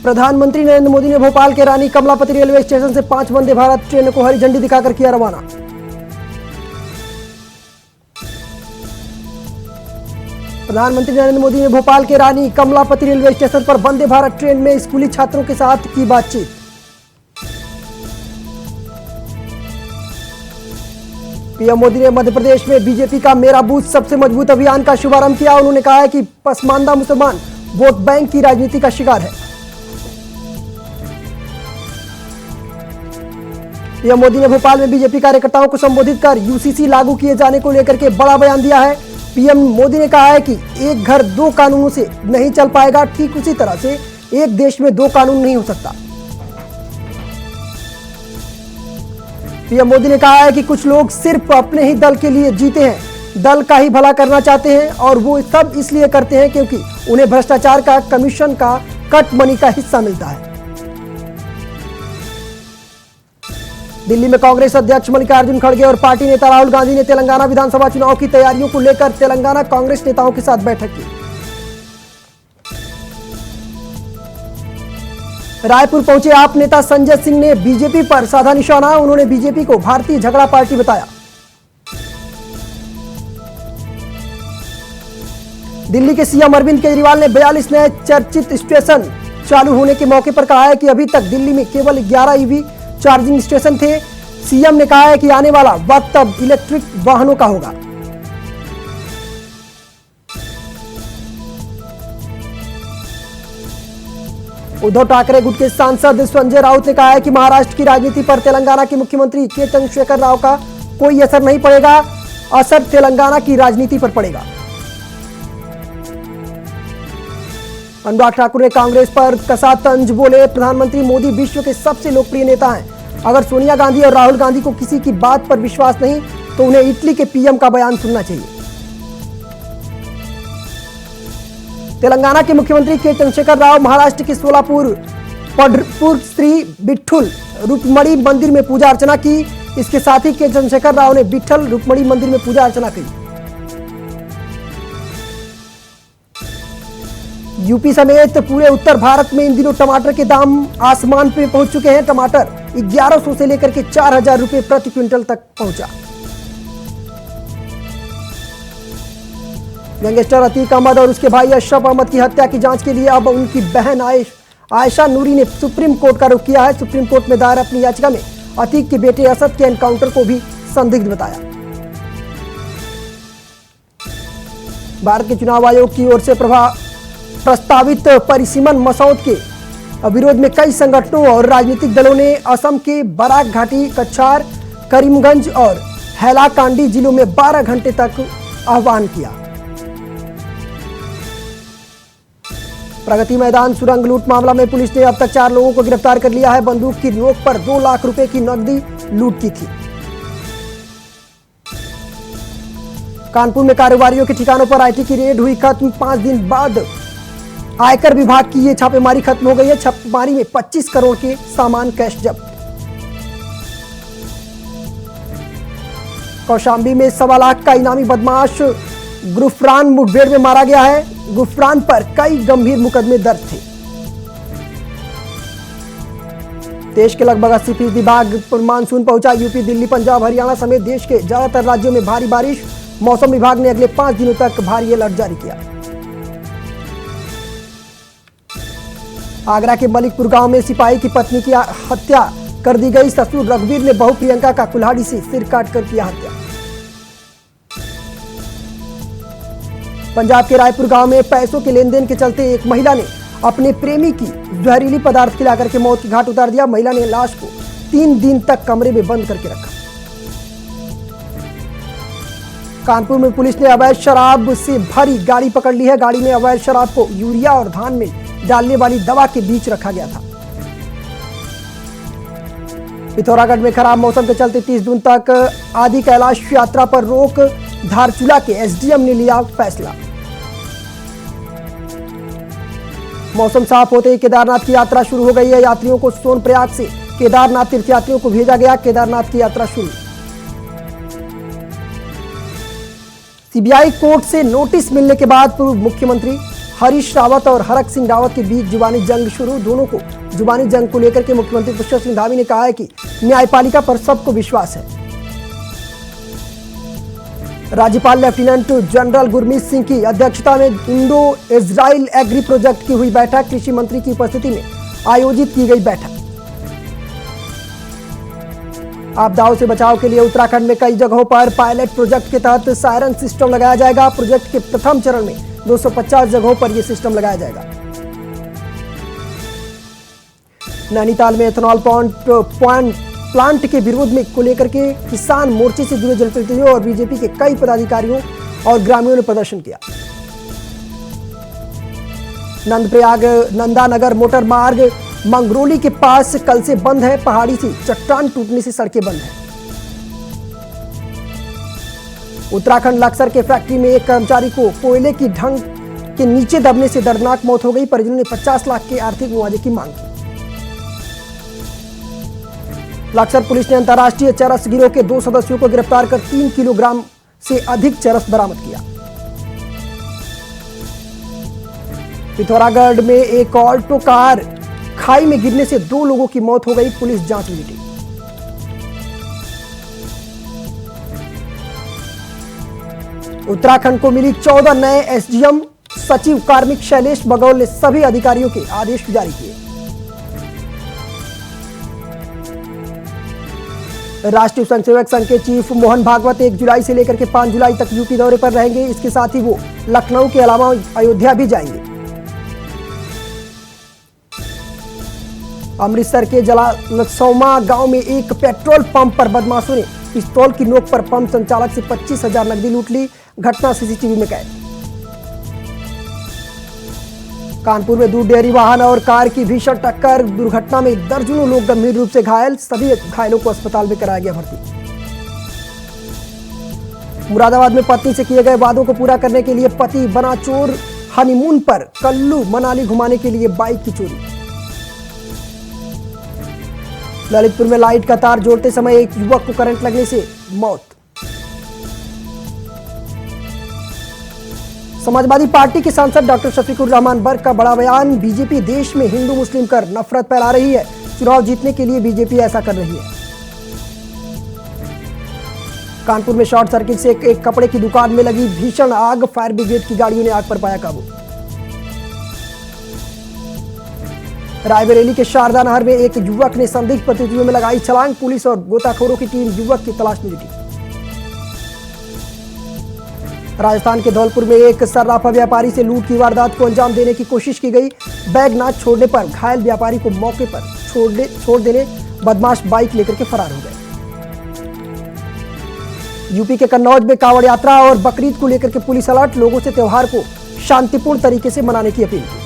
प्रधानमंत्री नरेंद्र मोदी ने भोपाल के रानी कमलापति रेलवे स्टेशन से 5 वंदे भारत ट्रेन को हरी झंडी दिखाकर किया रवाना। प्रधानमंत्री नरेंद्र मोदी ने भोपाल के रानी कमलापति रेलवे स्टेशन पर वंदे भारत ट्रेन में स्कूली छात्रों के साथ की बातचीत। पीएम मोदी ने मध्य प्रदेश में बीजेपी का मेरा बूथ सबसे मजबूत अभियान का शुभारंभ किया। उन्होंने कहा है कि पसमानदा मुसलमान वोट बैंक की राजनीति का शिकार है। पीएम मोदी ने भोपाल में बीजेपी कार्यकर्ताओं को संबोधित कर यूसीसी लागू किए जाने को लेकर के बड़ा बयान दिया है। पीएम मोदी ने कहा है कि एक घर दो कानूनों से नहीं चल पाएगा, ठीक उसी तरह से एक देश में दो कानून नहीं हो सकता। पीएम मोदी ने कहा है कि कुछ लोग सिर्फ अपने ही दल के लिए जीते हैं, दल का ही भला करना चाहते हैं और वो सब इसलिए करते हैं क्योंकि उन्हें भ्रष्टाचार का, कमीशन का, कट मनी का हिस्सा मिलता है। दिल्ली में कांग्रेस अध्यक्ष मल्लिकार्जुन खड़गे और पार्टी नेता राहुल गांधी ने तेलंगाना विधानसभा चुनाव की तैयारियों को लेकर तेलंगाना कांग्रेस नेताओं के साथ बैठक की। रायपुर पहुंचे आप नेता संजय सिंह ने बीजेपी पर साधा निशाना। उन्होंने बीजेपी को भारतीय झगड़ा पार्टी बताया। दिल्ली के सीएम अरविंद केजरीवाल ने 42 नए चर्चित स्टेशन चालू होने के मौके पर कहा है कि अभी तक दिल्ली में केवल 11 ईवी चार्जिंग स्टेशन थे। सीएम ने कहा है कि आने वाला वक्त अब इलेक्ट्रिक वाहनों का होगा। उद्धव ठाकरे गुट के सांसद संजय राउत ने कहा है कि महाराष्ट्र की राजनीति पर तेलंगाना के मुख्यमंत्री के चंद्रशेखर राव का कोई असर नहीं पड़ेगा, असर तेलंगाना की राजनीति पर पड़ेगा। अनुराग ठाकुर ने कांग्रेस पर कसा तंज बोले, प्रधानमंत्री मोदी विश्व के सबसे लोकप्रिय नेता हैं। अगर सोनिया गांधी और राहुल गांधी को किसी की बात पर विश्वास नहीं तो उन्हें इटली के पीएम का बयान सुनना चाहिए। तेलंगाना के मुख्यमंत्री के चंद्रशेखर राव महाराष्ट्र के सोलापुर पंढरपुर श्री विठ्ठल रुक्मणी मंदिर में पूजा अर्चना की। इसके साथ ही के चंद्रशेखर राव ने विठ्ठल रुक्मणी मंदिर में पूजा अर्चना की। यूपी समेत पूरे उत्तर भारत में इन दिनों टमाटर के दाम आसमान पे पहुंच चुके हैं। टमाटर 1100 से लेकर के 4000 रुपए प्रति क्विंटल तक पहुंचा। गैंगस्टर अतीक अहमद और उसके भाई अशरफ अहमद की हत्या की जांच के लिए अब उनकी बहन आयशा नूरी ने सुप्रीम कोर्ट का रुख किया है। सुप्रीम कोर्ट में दायर अपनी याचिका में अतीक के बेटे असद के एनकाउंटर को भी संदिग्ध बताया। भारत के चुनाव आयोग की ओर से प्रस्तावित परिसीमन मसौदे के विरोध में कई संगठनों और राजनीतिक दलों ने असम के बराक घाटी, कछार, करीमगंज और हैलाकांडी जिलों में 12 घंटे तक आह्वान किया। प्रगति मैदान सुरंग लूट मामला में पुलिस ने अब तक 4 लोगों को गिरफ्तार कर लिया है। बंदूक की नोक पर 2 लाख रुपए की नकदी लूट की थी। कानपुर में कारोबारियों के ठिकानों पर आईटी की रेड हुई खत्म। 5 दिन बाद आयकर विभाग की ये छापेमारी खत्म हो गई है। छापेमारी में 25 करोड़ के सामान कैश जब्त। कौशाम्बी में 1.25 लाख का इनामी बदमाश गुफरान मुठभेड़ में मारा गया है। गुफरान पर कई गंभीर मुकदमे दर्ज थे। देश के लगभग 80% भाग पर मानसून पहुंचा। यूपी, दिल्ली, पंजाब, हरियाणा समेत देश के ज्यादातर राज्यों में भारी बारिश। मौसम विभाग ने अगले 5 दिनों तक भारी अलर्ट जारी किया। आगरा के मलिकपुर गांव में सिपाही की पत्नी की हत्या कर दी गई। ससुर रघुवीर ने बहू प्रियंका का कुल्हाड़ी से सिर काटकर किया हत्या। पंजाब के रायपुर गांव में पैसों के लेन देन के चलते एक महिला ने अपने प्रेमी की जहरीली पदार्थ खिलाकर के मौत की घाट उतार दिया। महिला ने लाश को 3 दिन तक कमरे में बंद करके रखा। कानपुर में पुलिस ने अवैध शराब से भरी गाड़ी पकड़ ली है। गाड़ी में अवैध शराब को यूरिया और धान में डालने वाली दवा के बीच रखा गया था। पिथौरागढ़ में खराब मौसम के चलते 30 जून तक आदि कैलाश यात्रा पर रोक। धारचूला के एसडीएम ने लिया फैसला। मौसम साफ होते ही केदारनाथ की यात्रा शुरू हो गई है। यात्रियों को सोनप्रयाग से केदारनाथ तीर्थयात्रियों को भेजा गया। केदारनाथ की यात्रा शुरू। सीबीआई कोर्ट से नोटिस मिलने के बाद पूर्व मुख्यमंत्री हरीश रावत और हरक सिंह रावत के बीच जुबानी जंग शुरू। दोनों को जुबानी जंग को लेकर के मुख्यमंत्री पुष्कर सिंह धामी ने कहा है कि न्यायपालिका पर सबको विश्वास है। राज्यपाल लेफ्टिनेंट जनरल गुरमीत सिंह की अध्यक्षता में इंडो इजराइल एग्री प्रोजेक्ट की हुई बैठक। कृषि मंत्री की उपस्थिति में आयोजित की गई बैठक। आपदाओं से बचाव के लिए उत्तराखंड में कई जगहों पर पायलट प्रोजेक्ट के तहत सायरन सिस्टम लगाया जाएगा। प्रोजेक्ट के प्रथम चरण में 250 जगहों पर यह सिस्टम लगाया जाएगा। नैनीताल में एथेनॉल प्लांट के विरोध में को लेकर के किसान मोर्चे से जुड़े जनप्रतिनिधियों और बीजेपी के कई पदाधिकारियों और ग्रामीणों ने प्रदर्शन किया। नंदप्रयाग नंदानगर मोटर मार्ग मंगरोली के पास कल से बंद है। पहाड़ी से चट्टान टूटने से सड़कें बंद हैं। उत्तराखंड लक्सर के फैक्ट्री में एक कर्मचारी को कोयले की ढंग के नीचे दबने से दर्दनाक मौत हो गई। परिजनों ने 50 लाख के आर्थिक मुआवजे की मांग की। लक्सर पुलिस ने अंतर्राष्ट्रीय चरस गिरोह के 2 सदस्यों को गिरफ्तार कर 3 किलोग्राम से अधिक चरस बरामद किया। पिथौरागढ़ में एक ऑल्टो कार खाई में गिरने से 2 लोगों की मौत हो गई। पुलिस जांच में जुटी। उत्तराखंड को मिली 14 नए एसडीएम। सचिव कार्मिक शैलेश बगौल ने सभी अधिकारियों के आदेश जारी किए। राष्ट्रीय स्वयंसेवक संघ के चीफ मोहन भागवत 1 जुलाई से लेकर के 5 जुलाई तक यूपी दौरे पर रहेंगे। इसके साथ ही वो लखनऊ के अलावा अयोध्या भी जाएंगे। अमृतसर के जलालसोमा गांव में एक पेट्रोल पंप पर बदमाशों ने पिस्तौल की नोक पर पंप संचालक से 25,000 नकदी लूट ली। घटना सीसीटीवी में कैद। कानपुर में दूध डेयरी वाहन और कार की भीषण टक्कर। दुर्घटना में दर्जनों लोग गंभीर रूप से घायल। सभी घायलों को अस्पताल में कराया गया भर्ती। मुरादाबाद में पत्नी से किए गए वादों को पूरा करने के लिए पति बना चोर। हनीमून पर कल्लू मनाली घुमाने के लिए बाइक की चोरी। ललितपुर में लाइट का तार जोड़ते समय एक युवक को करंट लगने से मौत। समाजवादी पार्टी के सांसद डॉक्टर शफीकुर रहमान बर्क का बड़ा बयान। बीजेपी देश में हिंदू मुस्लिम कर नफरत फैला रही है। चुनाव जीतने के लिए बीजेपी ऐसा कर रही है। कानपुर में शॉर्ट सर्किट से एक कपड़े की दुकान में लगी भीषण आग। फायर ब्रिगेड की गाड़ियों ने आग पर पाया काबू। रायबरेली के शारदा नहर में एक युवक ने संदिग्ध परिस्थितियों में लगाई छलांग। पुलिस और गोताखोरों की टीम युवक की तलाश में जुटी। राजस्थान के धौलपुर में एक सर्राफा व्यापारी से लूट की वारदात को अंजाम देने की कोशिश की गई। बैग ना छोड़ने पर घायल व्यापारी को मौके पर छोड़ देने बदमाश बाइक लेकर के फरार हो गए। यूपी के कन्नौज में कांवड़ यात्रा और बकरीद को लेकर के पुलिस अलर्ट। लोगों से त्योहार को शांतिपूर्ण तरीके से मनाने की अपील की।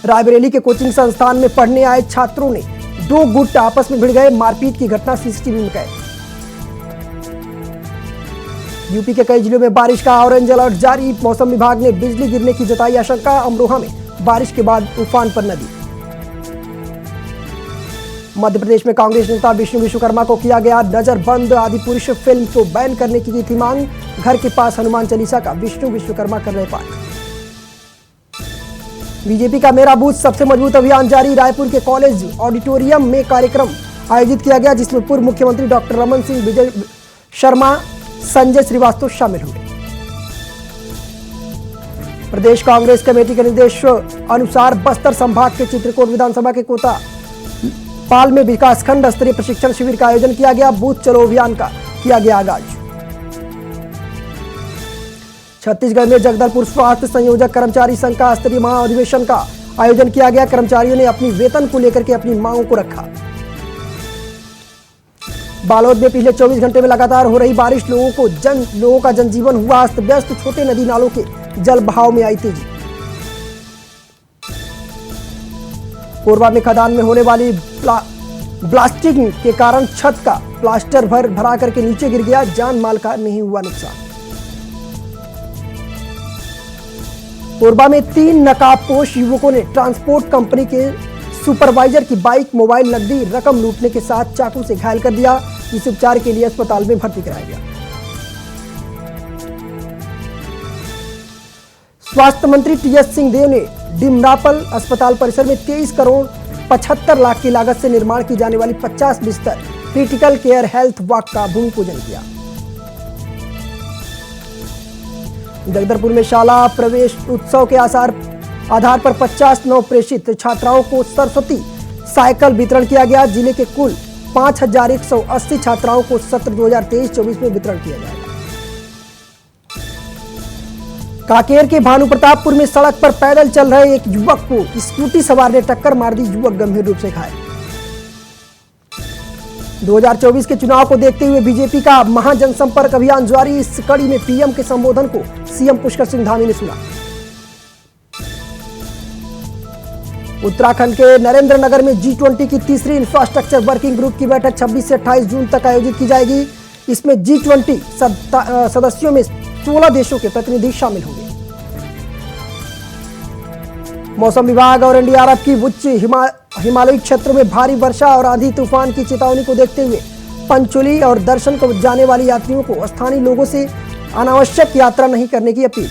रायबरेली के कोचिंग संस्थान में पढ़ने आए छात्रों ने 2 गुट आपस में भिड़ गए। मारपीट की घटना सीसीटीवी में कैद। यूपी के कई जिलों में बारिश का ऑरेंज अलर्ट जारी। मौसम विभाग ने बिजली गिरने की जताई आशंका। अमरोहा में बारिश के बाद उफान पर नदी। मध्य प्रदेश में कांग्रेस नेता विष्णु विश्वकर्मा को किया गया नजरबंद। आदि पुरुष फिल्म को बैन करने की थी मांग। घर के पास हनुमान चालीसा का विष्णु विश्वकर्मा कर रहे पाठ। बीजेपी का मेरा बूथ सबसे मजबूत अभियान जारी। रायपुर के कॉलेज ऑडिटोरियम में कार्यक्रम आयोजित किया गया, जिसमें पूर्व मुख्यमंत्री डॉक्टर रमन सिंह, विजय शर्मा, संजय श्रीवास्तव शामिल हुए। प्रदेश कांग्रेस कमेटी के निर्देश अनुसार बस्तर संभाग के चित्रकूट विधानसभा के कोता पाल में विकासखंड स्तरीय प्रशिक्षण शिविर का आयोजन किया गया। बूथ चलो अभियान का किया गया आगाज। छत्तीसगढ़ में जगदलपुर स्वास्थ्य संयोजक कर्मचारी संघ का स्तरीय महाअधिवेशन का आयोजन किया गया। कर्मचारियों ने अपनी वेतन को लेकर के अपनी मांगों को रखा। बालोद में पिछले 24 घंटे में लगातार हो रही बारिश लोगों का जनजीवन हुआ अस्त व्यस्त। छोटे नदी नालों के जल बहाव में आई तेजी। कोरबा में खदान में होने वाली ब्लास्टिंग के कारण छत का प्लास्टर भरा करके नीचे गिर गया। जान माल का नहीं हुआ नुकसान। कोरबा में 3 नकाबपोश युवकों ने ट्रांसपोर्ट कंपनी के सुपरवाइजर की बाइक, मोबाइल, नकदी रकम लूटने के साथ चाकू से घायल कर दिया। इस उपचार के लिए अस्पताल में भर्ती कराया गया। स्वास्थ्य मंत्री टीएस सिंहदेव ने डिमरापल अस्पताल परिसर में 23 करोड़ 75 लाख की लागत से निर्माण की जाने वाली 50 बिस्तर क्रिटिकल केयर हेल्थ वार्ड का भूमि पूजन किया। जगदलपुर में शाला प्रवेश उत्सव के आधार पर 50 नव प्रेषित छात्राओं को सरस्वती साइकिल वितरण किया गया। जिले के कुल 5180 छात्राओं को सत्र 2023-24 में वितरण किया जाएगा। कांकेर के भानु प्रतापपुर में सड़क पर पैदल चल रहे एक युवक को स्कूटी सवार ने टक्कर मार दी। युवक गंभीर रूप से घायल। 2024 के चुनाव को देखते हुए बीजेपी का महाजनसंपर्क अभियान जारी। इस कड़ी में पीएम के संबोधन को सीएम पुष्कर सिंह धामी ने सुना। उत्तराखंड के नरेंद्र नगर में G20 की तीसरी इंफ्रास्ट्रक्चर वर्किंग ग्रुप की बैठक 26 से 28 जून तक आयोजित की जाएगी। इसमें G20 सदस्यों में 16 देशों के प्रतिनिधि शामिल होंगे। मौसम विभाग और एनडीआरएफ की उच्च हिमालयी क्षेत्रों में भारी वर्षा और आंधी तूफान की चेतावनी को देखते हुए पंचोली और दर्शन को जाने वाले यात्रियों को स्थानीय लोगों से अनावश्यक यात्रा नहीं करने की अपील।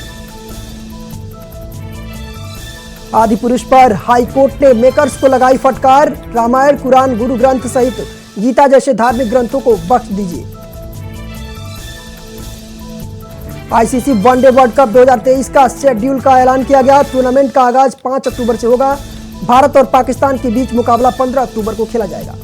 आदि पुरुष पर हाईकोर्ट ने मेकर्स को लगाई फटकार। रामायण, कुरान, गुरु ग्रंथ सहित गीता जैसे धार्मिक ग्रंथों को बख्श दीजिए। आईसीसी वनडे वर्ल्ड कप 2023 का शेड्यूल का ऐलान किया गया। टूर्नामेंट का आगाज 5 अक्टूबर से होगा। भारत और पाकिस्तान के बीच मुकाबला 15 अक्टूबर को खेला जाएगा।